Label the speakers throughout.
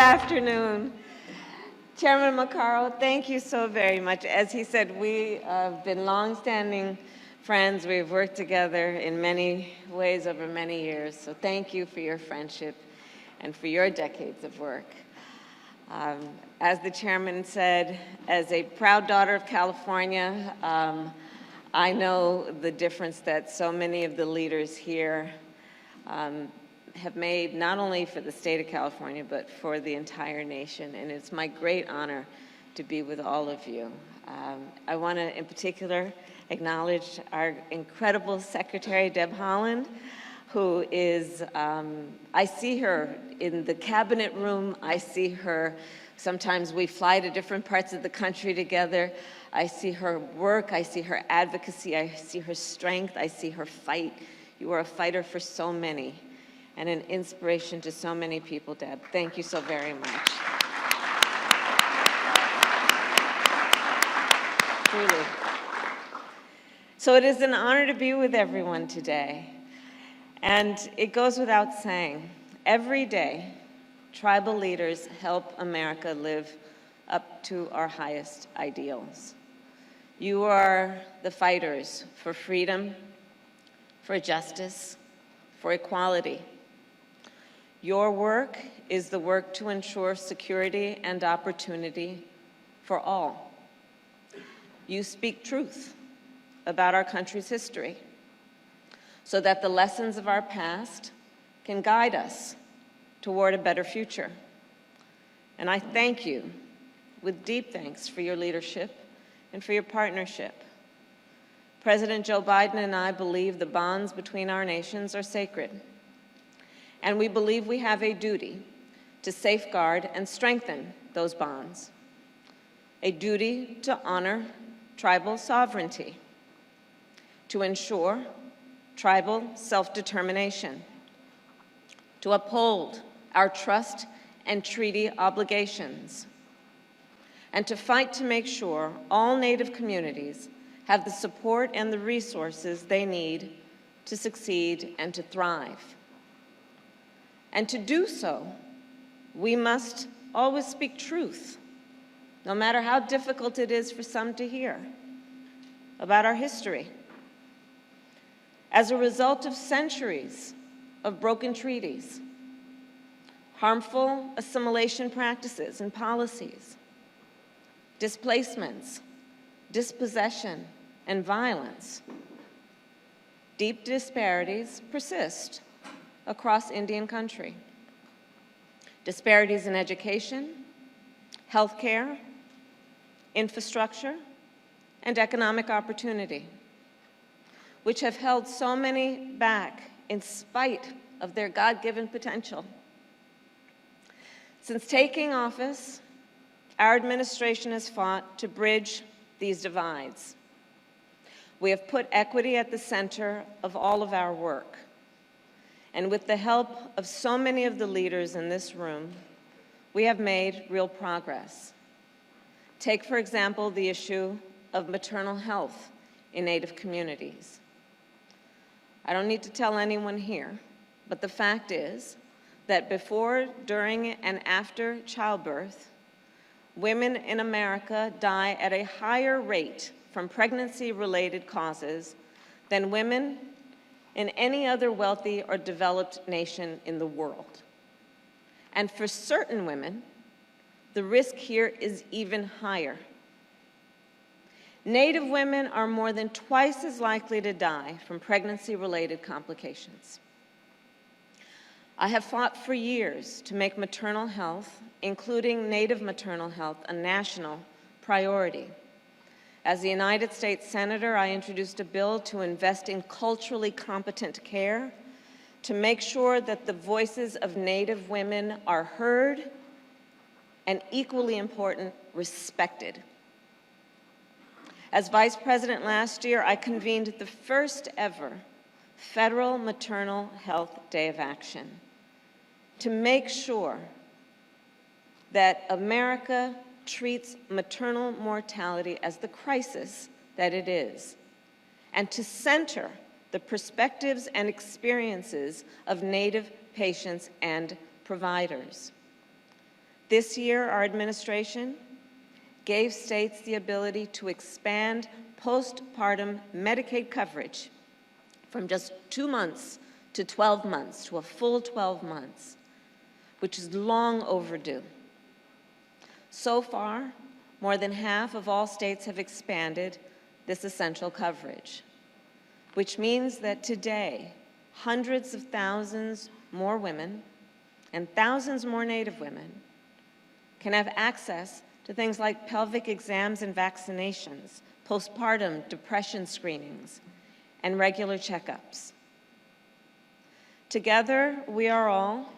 Speaker 1: afternoon. Chairman Maccaro, thank you so very much. As he said, we have been long-standing friends. We've worked together in many ways over many years. So thank you for your friendship and for your decades of work. As the chairman said, as a proud daughter of California, I know the difference that so many of the leaders here have made, not only for the state of California, but for the entire nation. And it's my great honor to be with all of you. I want to, in particular, acknowledge our incredible Secretary, Deb Haaland, who is, I see her in the cabinet room. I see her, sometimes we fly to different parts of the country together. I see her work, I see her advocacy, I see her strength, I see her fight. You are a fighter for so many and an inspiration to so many people, Deb. Thank you so very much. Truly. So it is an honor to be with everyone today. And it goes without saying, every day, tribal leaders help America live up to our highest ideals. You are the fighters for freedom, for justice, for equality. Your work is the work to ensure security and opportunity for all. You speak truth about our country's history so that the lessons of our past can guide us toward a better future. And I thank you with deep thanks for your leadership and for your partnership. President Joe Biden and I believe the bonds between our nations are sacred. And we believe we have a duty to safeguard and strengthen those bonds. A duty to honor tribal sovereignty, to ensure tribal self-determination, to uphold our trust and treaty obligations, and to fight to make sure all Native communities have the support and the resources they need to succeed and to thrive. And to do so, we must always speak truth, no matter how difficult it is for some to hear, about our history. As a result of centuries of broken treaties, harmful assimilation practices and policies, displacements, dispossession, and violence, deep disparities persist across Indian country. Disparities in education, healthcare, infrastructure, and economic opportunity, which have held so many back in spite of their God-given potential. Since taking office, our administration has fought to bridge these divides. We have put equity at the center of all of our work. And with the help of so many of the leaders in this room, we have made real progress. Take, for example, the issue of maternal health in Native communities. I don't need to tell anyone here, but the fact is that before, during, and after childbirth, women in America die at a higher rate from pregnancy-related causes than women in any other wealthy or developed nation in the world. And for certain women, the risk here is even higher. Native women are more than twice as likely to die from pregnancy-related complications. I have fought for years to make maternal health, including Native maternal health, a national priority. As a United States Senator, I introduced a bill to invest in culturally competent care, to make sure that the voices of Native women are heard and, equally important, respected. As Vice President last year, I convened the first ever Federal Maternal Health Day of Action to make sure that America treats maternal mortality as the crisis that it is, and to center the perspectives and experiences of Native patients and providers. This year, our administration gave states the ability to expand postpartum Medicaid coverage from just 2 months to 12 months, to a full 12 months, which is long overdue. So far, more than half of all states have expanded this essential coverage, which means that today, hundreds of thousands more women and thousands more Native women can have access to things like pelvic exams and vaccinations, postpartum depression screenings, and regular checkups. Together, we are all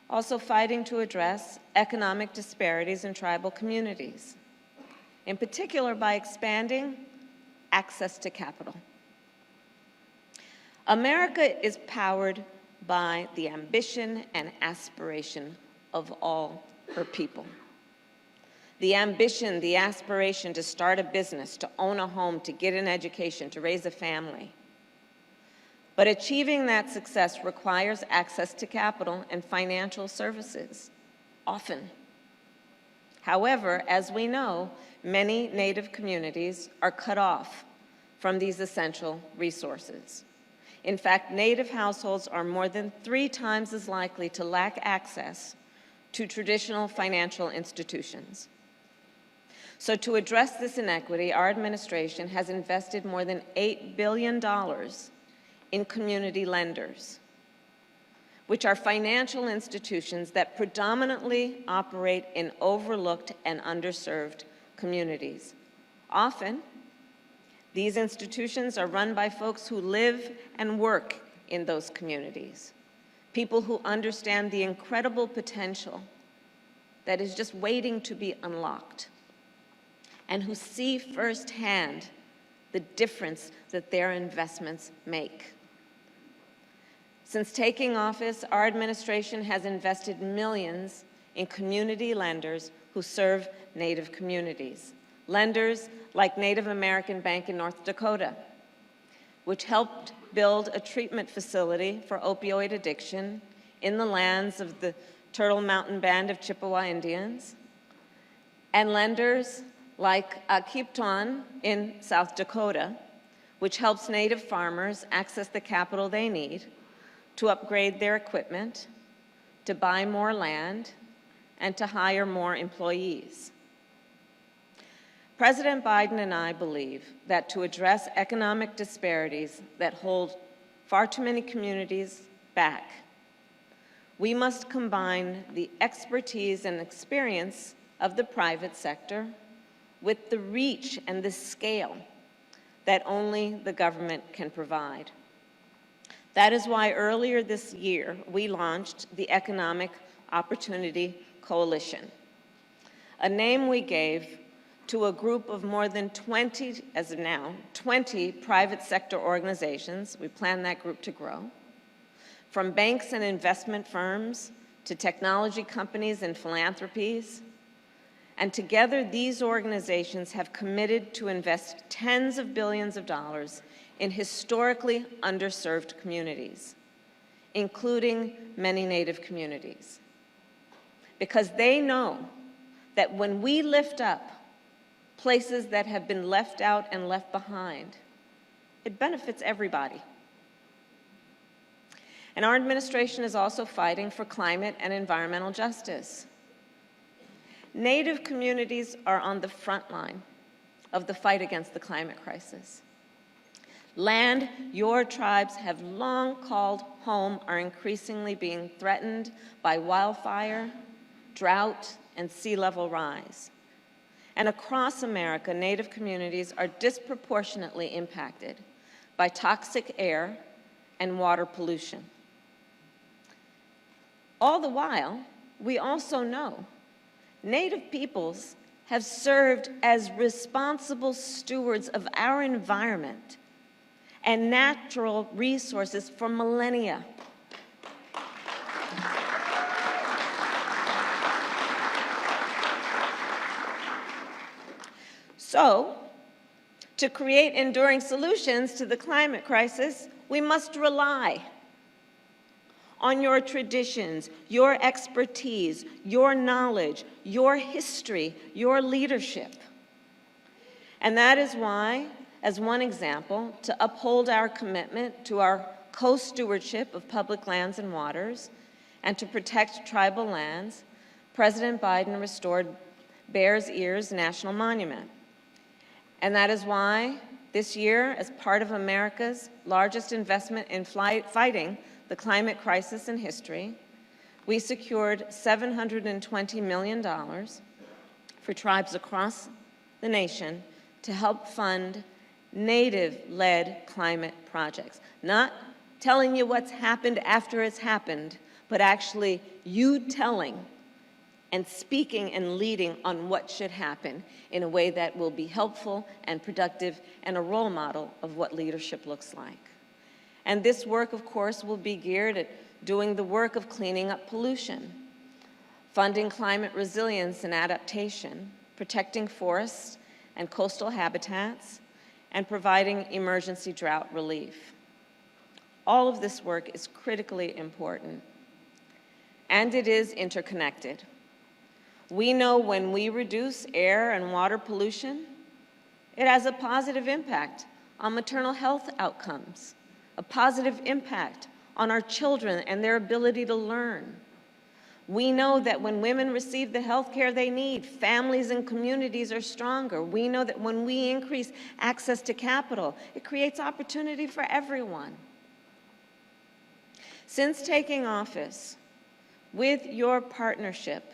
Speaker 1: also fighting to address economic disparities in tribal communities, in particular by expanding access to capital. America is powered by the ambition and aspiration of all her people. The ambition, the aspiration to start a business, to own a home, to get an education, to raise a family. But achieving that success requires access to capital and financial services, often. However, as we know, many Native communities are cut off from these essential resources. In fact, Native households are more than 3 times as likely to lack access to traditional financial institutions. So to address this inequity, our administration has invested more than $8 billion in community lenders, which are financial institutions that predominantly operate in overlooked and underserved communities. Often, these institutions are run by folks who live and work in those communities, people who understand the incredible potential that is just waiting to be unlocked, and who see firsthand the difference that their investments make. Since taking office, our administration has invested millions in community lenders who serve Native communities. Lenders like Native American Bank in North Dakota, which helped build a treatment facility for opioid addiction in the lands of the Turtle Mountain Band of Chippewa Indians, and lenders like Keepton in South Dakota, which helps Native farmers access the capital they need to upgrade their equipment, to buy more land, and to hire more employees. President Biden and I believe that to address economic disparities that hold far too many communities back, we must combine the expertise and experience of the private sector with the reach and the scale that only the government can provide. That is why earlier this year, we launched the Economic Opportunity Coalition, a name we gave to a group of more than 20, as of now, 20 private sector organizations. We plan that group to grow, from banks and investment firms to technology companies and philanthropies. And together, these organizations have committed to invest tens of billions of dollars in historically underserved communities, including many Native communities. Because they know that when we lift up places that have been left out and left behind, it benefits everybody. And our administration is also fighting for climate and environmental justice. Native communities are on the front line of the fight against the climate crisis. Land your tribes have long called home are increasingly being threatened by wildfire, drought, and sea level rise. And across America, Native communities are disproportionately impacted by toxic air and water pollution. All the while, we also know Native peoples have served as responsible stewards of our environment and natural resources for millennia. So, to create enduring solutions to the climate crisis, we must rely on your traditions, your expertise, your knowledge, your history, your leadership. And that is why, as one example, to uphold our commitment to our co-stewardship of public lands and waters and to protect tribal lands, President Biden restored Bears Ears National Monument. And that is why this year, as part of America's largest investment in fighting the climate crisis in history, we secured $720 million for tribes across the nation to help fund Native-led climate projects. Not telling you what's happened after it's happened, but actually you telling and speaking and leading on what should happen in a way that will be helpful and productive and a role model of what leadership looks like. And this work, of course, will be geared at doing the work of cleaning up pollution, funding climate resilience and adaptation, protecting forests and coastal habitats, and providing emergency drought relief. All of this work is critically important, and it is interconnected. We know when we reduce air and water pollution, it has a positive impact on maternal health outcomes, a positive impact on our children and their ability to learn. We know that when women receive the health care they need, families and communities are stronger. We know that when we increase access to capital, it creates opportunity for everyone. Since taking office, with your partnership,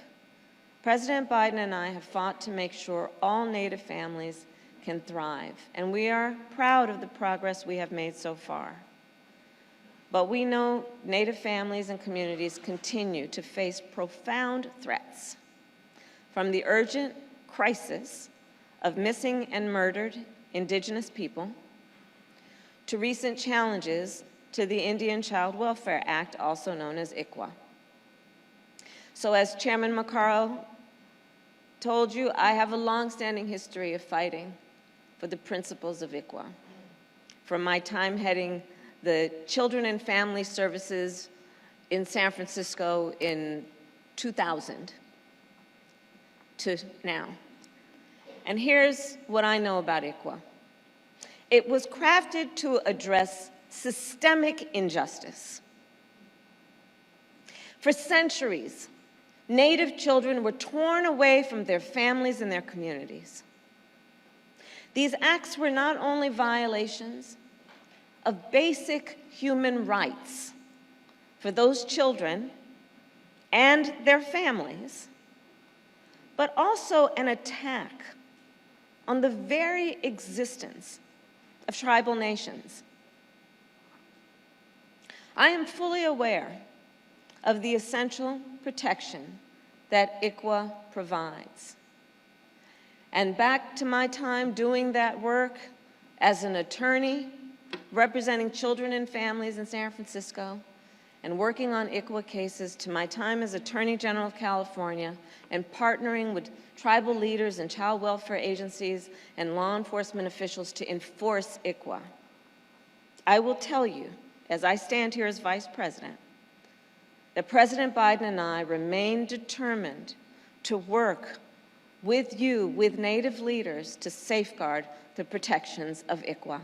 Speaker 1: President Biden and I have fought to make sure all Native families can thrive, and we are proud of the progress we have made so far. But we know Native families and communities continue to face profound threats, from the urgent crisis of missing and murdered Indigenous people to recent challenges to the Indian Child Welfare Act, also known as ICWA. So as Chairman Maccaro told you, I have a long-standing history of fighting for the principles of ICWA. From my time heading the Children and Family Services in San Francisco in 2000 to now. And here's what I know about ICWA. It was crafted to address systemic injustice. For centuries, Native children were torn away from their families and their communities. These acts were not only violations of basic human rights for those children and their families, but also an attack on the very existence of tribal nations. I am fully aware of the essential protection that ICWA provides. And back to my time doing that work as an attorney, representing children and families in San Francisco, and working on ICWA cases, to my time as Attorney General of California, and partnering with tribal leaders and child welfare agencies and law enforcement officials to enforce ICWA. I will tell you, as I stand here as Vice President, that President Biden and I remain determined to work with you, with Native leaders, to safeguard the protections of ICWA.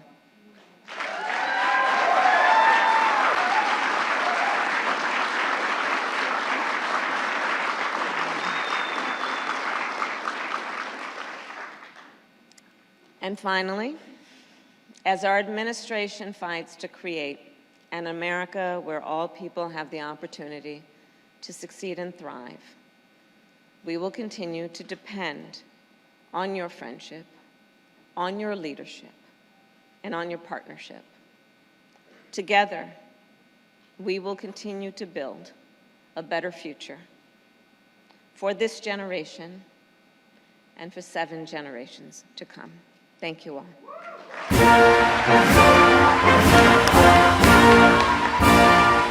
Speaker 1: And finally, as our administration fights to create an America where all people have the opportunity to succeed and thrive, we will continue to depend on your friendship, on your leadership, and on your partnership. Together, we will continue to build a better future for this generation and for 7 generations to come. Thank you all.